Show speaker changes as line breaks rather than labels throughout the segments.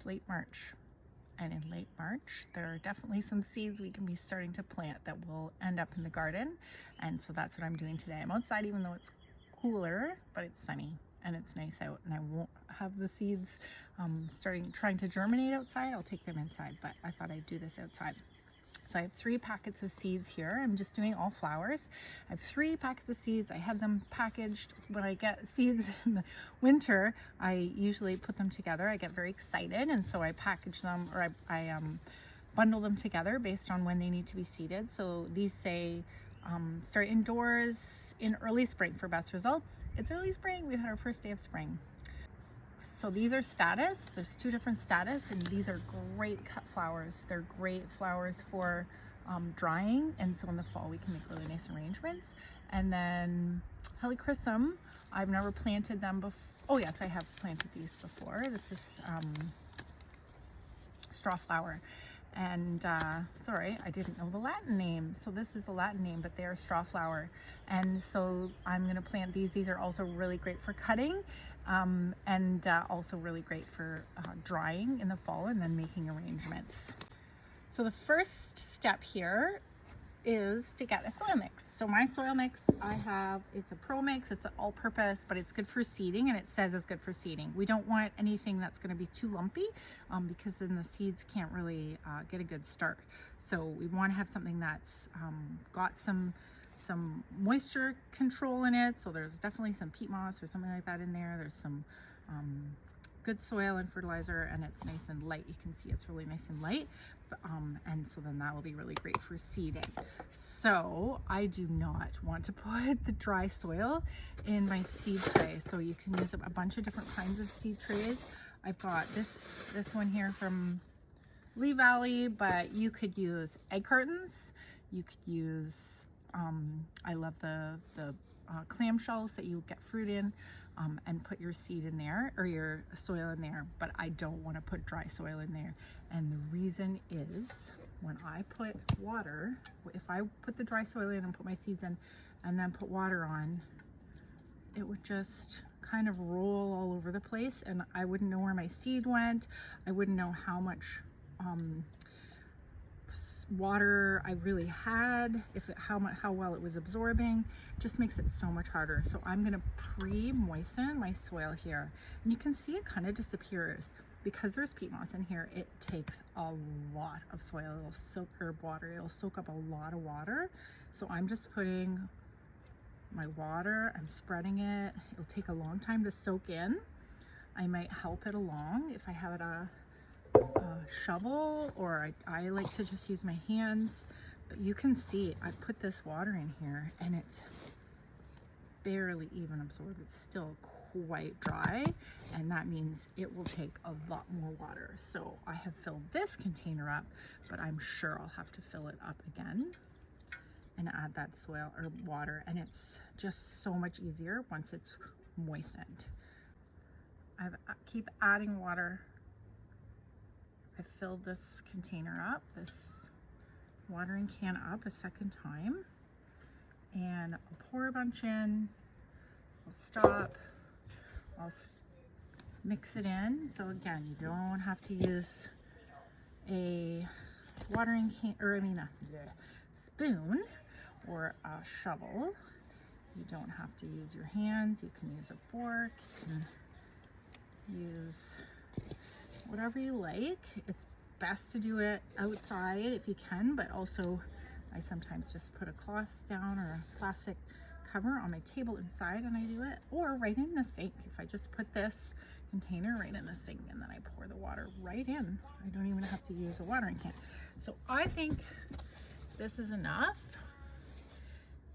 late March. And in late March, there are definitely some seeds we can be starting to plant that will end up in the garden. And so that's what I'm doing today. I'm outside even though it's cooler, but it's sunny and it's nice out, and I won't have the seeds trying to germinate outside. I'll take them inside, but I thought I'd do this outside. So I have 3 packets of seeds here. I'm just doing all flowers. I have 3 packets of seeds. I have them packaged. When I get seeds in the winter, I usually put them together. I get very excited, and so I package them, or I bundle them together based on when they need to be seeded. So these say start indoors in early spring for best results. It's early spring. We've had our first day of spring. So these are status. There's 2 different status, and these are great cut flowers. They're great flowers for drying, and so in the fall we can make really nice arrangements. And then helichrysum, I've never planted them before. Oh yes, I have planted these before. This is straw flower. And sorry, I didn't know the Latin name. So this is the Latin name, but they are straw flower. And so I'm gonna plant these. These are also really great for cutting, and also really great for drying in the fall and then making arrangements. So the first step here is to get a soil mix. So my soil mix, it's a Pro Mix, it's an all-purpose, but it's good for seeding, and it says it's good for seeding. We don't want anything that's going to be too lumpy, because then the seeds can't really get a good start. So we want to have something that's got some moisture control in it. So there's definitely some peat moss or something like that in there. There's some good soil and fertilizer, and it's nice and light. You can see it's really nice and light, and so then that will be really great for seeding. So I do not want to put the dry soil in my seed tray, so you can use a bunch of different kinds of seed trays. I've got this one here from Lee Valley, but you could use egg cartons. You could use I love the clamshells that you get fruit in, and put your seed in there, or your soil in there, but I don't want to put dry soil in there. And the reason is, when I put water, if I put the dry soil in and put my seeds in and then put water on, it would just kind of roll all over the place, and I wouldn't know where my seed went. I wouldn't know how much water I really had, how well it was absorbing. It just makes it so much harder. So I'm going to pre-moisten my soil here, and you can see it kind of disappears because there's peat moss in here. It takes a lot of soil, it'll soak herb water, it'll soak up a lot of water. So I'm just putting my water, I'm spreading it. It'll take a long time to soak in. I might help it along if I have a shovel, or I like to just use my hands. But you can see I put this water in here and it's barely even absorbed. It's still quite dry, and that means it will take a lot more water. So I have filled this container up, but I'm sure I'll have to fill it up again and add that soil or water, and it's just so much easier once it's moistened. I keep adding water. I filled this container up, this watering can up a second time, and I'll pour a bunch in, I'll stop, I'll mix it in. So again, you don't have to use a watering can, or a spoon or a shovel. You don't have to use your hands. You can use a fork, you can use whatever you like. It's best to do it outside if you can, but also I sometimes just put a cloth down or a plastic cover on my table inside and I do it, or right in the sink. If I just put this container right in the sink and then I pour the water right in, I don't even have to use a watering can. So I think this is enough.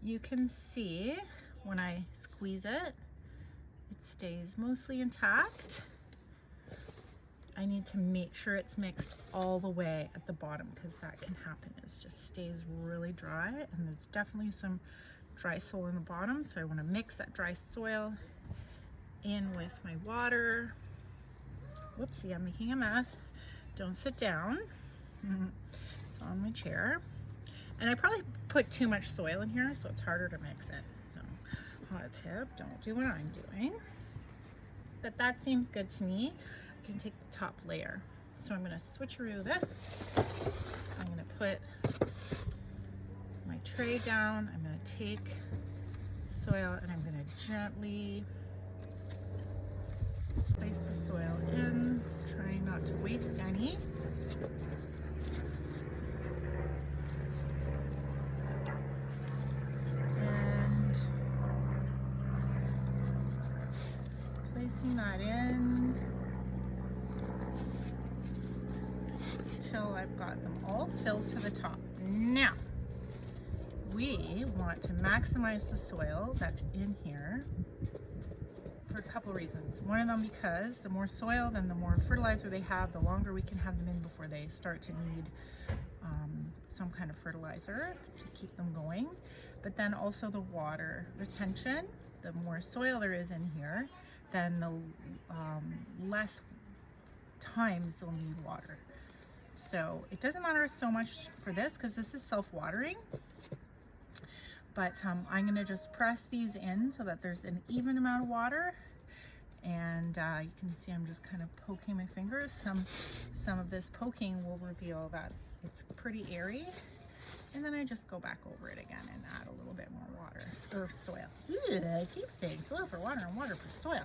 You can see when I squeeze it, it stays mostly intact. I need to make sure it's mixed all the way at the bottom, because that can happen. It just stays really dry, and there's definitely some dry soil in the bottom. So I want to mix that dry soil in with my water. Whoopsie, I'm making a mess. Don't sit down. It's on my chair. And I probably put too much soil in here, so it's harder to mix it. So hot tip, don't do what I'm doing. But that seems good to me. can take the top layer. So I'm going to switcheroo this. I'm going to put my tray down. I'm going to take soil and I'm going to gently place the soil in, trying not to waste any. And placing that in until I've got them all filled to the top. Now, we want to maximize the soil that's in here for a couple reasons. One of them because the more soil, then the more fertilizer they have, the longer we can have them in before they start to need some kind of fertilizer to keep them going. But then also the water retention. The more soil there is in here, then the less times they'll need water. So it doesn't matter so much for this because this is self-watering. But I'm going to just press these in so that there's an even amount of water. And you can see I'm just kind of poking my fingers. Some of this poking will reveal that it's pretty airy. And then I just go back over it again and add a little bit more water or soil. I keep saying soil for water and water for soil.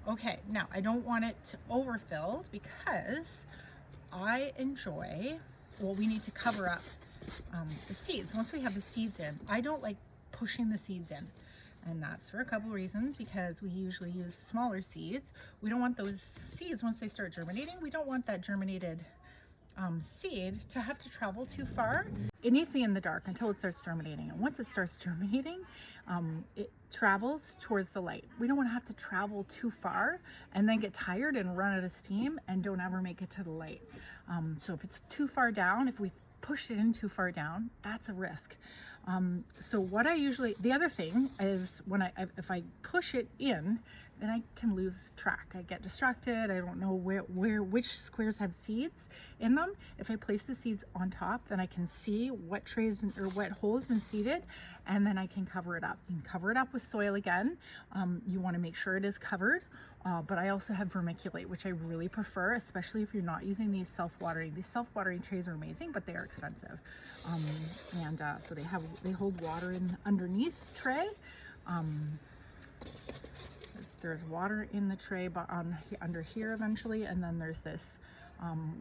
Okay, now I don't want it overfilled because I enjoy, well, we need to cover up the seeds. Once we have the seeds in, I don't like pushing the seeds in. And that's for a couple reasons, because we usually use smaller seeds. We don't want those seeds, once they start germinating, we don't want that germinated seed to have to travel too far. It needs to be in the dark until it starts germinating. And once it starts germinating, it travels towards the light. We don't want to have to travel too far and then get tired and run out of steam and don't ever make it to the light. So if it's too far down, if we pushed it in too far down, that's a risk. So what I usually, the other thing is when if I push it in, then I can lose track. I get distracted. I don't know which squares have seeds in them. If I place the seeds on top, then I can see what tray's been, or what hole's been seeded, and then I can cover it up. You can cover it up with soil again. You want to make sure it is covered. But I also have vermiculite, which I really prefer, especially if you're not using these self-watering. These self-watering trays are amazing, but they are expensive. So they hold water in underneath tray. There's water in the tray, but under here eventually, and then there's this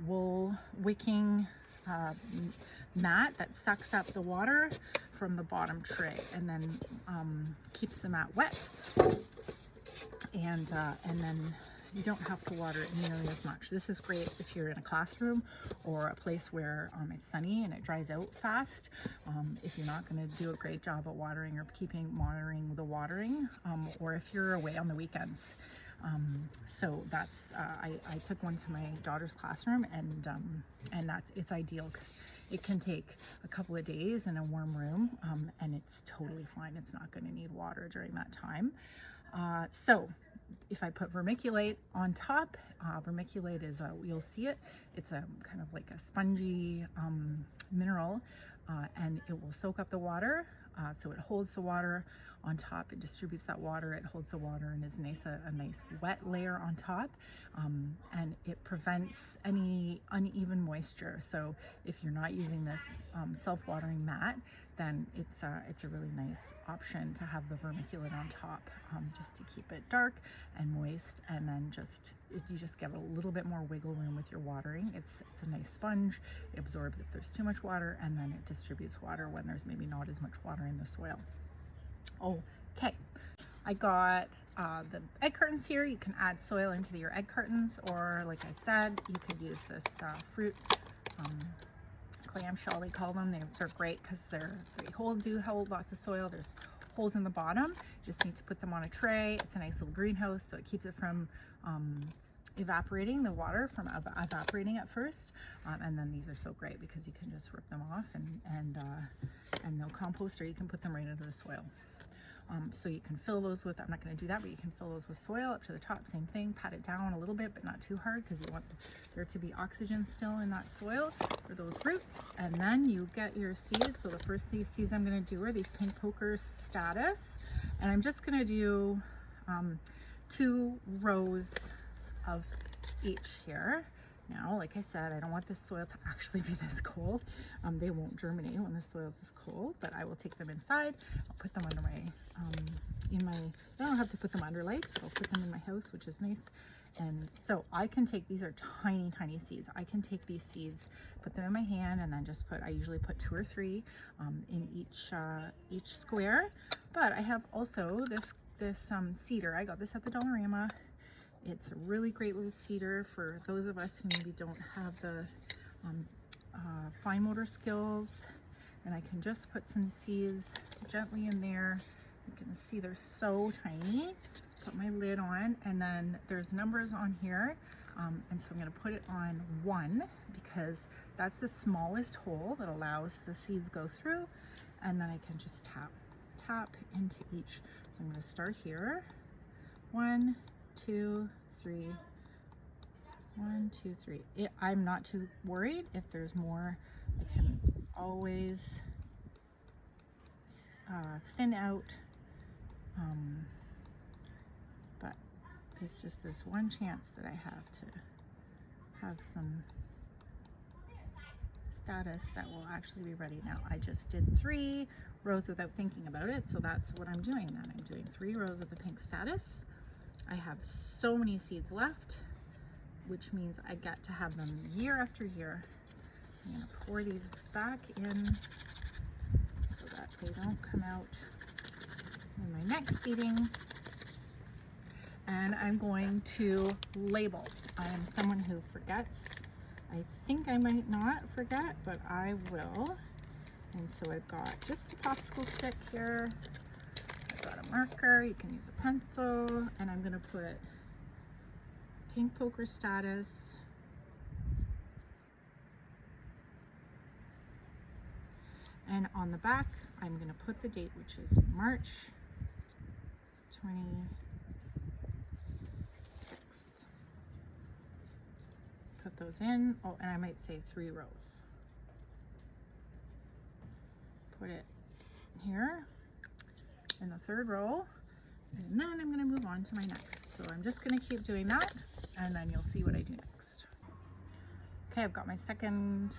wool wicking mat that sucks up the water from the bottom tray and then keeps the mat wet. And then you don't have to water it nearly as much. This is great if you're in a classroom or a place where it's sunny and it dries out fast. If you're not going to do a great job at watering or monitoring the watering, or if you're away on the weekends. So that's I took one to my daughter's classroom, and it's ideal because it can take a couple of days in a warm room, and it's totally fine. It's not going to need water during that time. So if I put vermiculite on top, vermiculite is you'll see it. It's a kind of like a spongy mineral, and it will soak up the water. So it holds the water on top. It distributes that water. It holds the water and is a nice wet layer on top, and it prevents any uneven moisture. So if you're not using this self-watering mat, then it's a really nice option to have the vermiculite on top, just to keep it dark and moist, and then you just get a little bit more wiggle room with your watering. It's a nice sponge. It absorbs if there's too much water, and then it distributes water when there's maybe not as much water in the soil. Okay, I got the egg cartons here. You can add soil into your egg cartons, or like I said, you could use this fruit clamshell, they call them. They're great because they hold lots of soil. There's holes in the bottom. Just need to put them on a tray. It's a nice little greenhouse, so it keeps it from evaporating, the water from evaporating at first. And then these are so great because you can just rip them off and they'll compost, or you can put them right into the soil. So you can fill those with, I'm not going to do that, but you can fill those with soil up to the top, same thing, pat it down a little bit, but not too hard, because you want there to be oxygen still in that soil for those roots. And then you get your seeds. So the first these seeds I'm going to do are these Pink Poker Status, and I'm just going to do 2 rows of each here. Now, like I said, I don't want this soil to actually be this cold. They won't germinate when the soil is this cold, but I will take them inside. I'll put them under my, I don't have to put them under lights, but I'll put them in my house, which is nice. And so I can take, these are tiny, tiny seeds. I can take these seeds, put them in my hand, and then just put, I usually put 2 or 3 in each square. But I have also this cedar. I got this at the Dollarama. It's a really great little cedar for those of us who maybe don't have the fine motor skills. And I can just put some seeds gently in there. You can see they're so tiny. Put my lid on, and then there's numbers on here. And so I'm going to put it on 1 because that's the smallest hole that allows the seeds go through. And then I can just tap into each. So I'm going to start here. 1, 2, 3. 1, 2, 3. I'm not too worried. If there's more, I can always thin out. But it's just this one chance that I have to have some status that will actually be ready. Now I just did 3 rows without thinking about it, so that's what I'm doing then. I'm doing 3 rows of the pink status. I have so many seeds left, which means I get to have them year after year. I'm going to pour these back in so that they don't come out in my next seeding. And I'm going to label. I am someone who forgets. I think I might not forget, but I will. And so I've got just a popsicle stick here. I've got a marker. You can use a pencil. And I'm going to put pink poker status. And on the back, I'm going to put the date, which is March 26th. Put those in. Oh, and I might say 3 rows. Put it here in the 3rd row, and then I'm going to move on to my next. So I'm just going to keep doing that, and then you'll see what I do next. Okay, I've got my second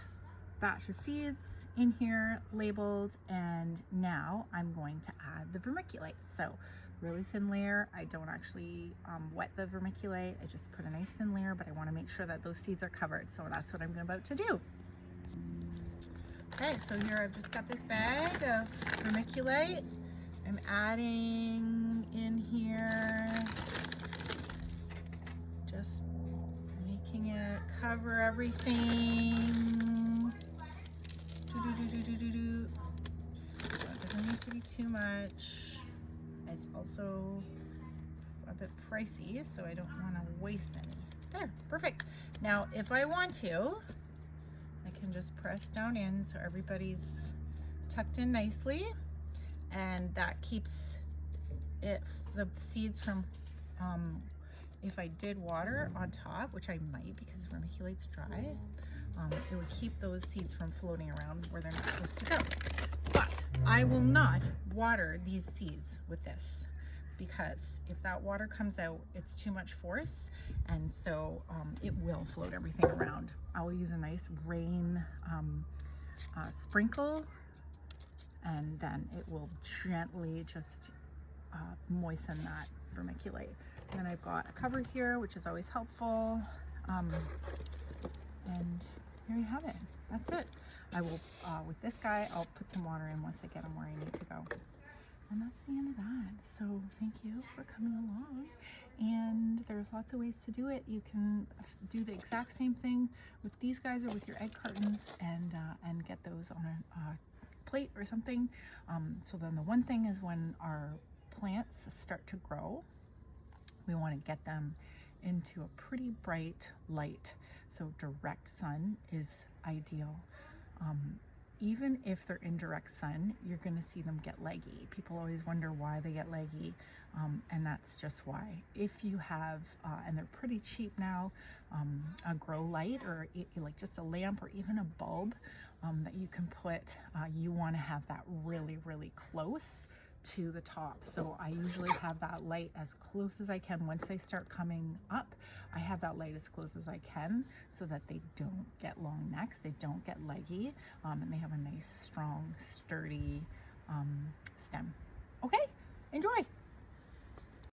batch of seeds in here labeled, and now I'm going to add the vermiculite. So really thin layer. I don't actually wet the vermiculite. I just put a nice thin layer, but I want to make sure that those seeds are covered. So that's what I'm about to do. Okay, so here I've just got this bag of vermiculite. I'm adding in here, just making it cover everything. So it doesn't need to be too much. It's also a bit pricey, so I don't want to waste any. There, perfect. Now, if I want to, I can just press down in so everybody's tucked in nicely, and that keeps it, the seeds from, if I did water on top, which I might because vermiculite's dry, it would keep those seeds from floating around where they're not supposed to go. But I will not water these seeds with this, because if that water comes out, it's too much force, and so it will float everything around. I will use a nice rain sprinkle, and then it will gently just moisten that vermiculite. And then I've got a cover here, which is always helpful, and there you have it. That's it. I will, with this guy, I'll put some water in once I get him where I need to go. And that's the end of that. So thank you for coming along. And there's lots of ways to do it. You can do the exact same thing with these guys or with your egg cartons, and get those on a plate or something. So then the one thing is, when our plants start to grow, we want to get them into a pretty bright light. So direct sun is ideal. Even if they're in direct sun, you're going to see them get leggy. People always wonder why they get leggy, and that's just why. If you have, and they're pretty cheap now, a grow light, or like just a lamp, or even a bulb that you can put, you want to have that really, really close to the top. So I usually have that light as close as I can. Once they start coming up, I have that light as close as I can so that they don't get long necks, they don't get leggy, and they have a nice, strong, sturdy stem.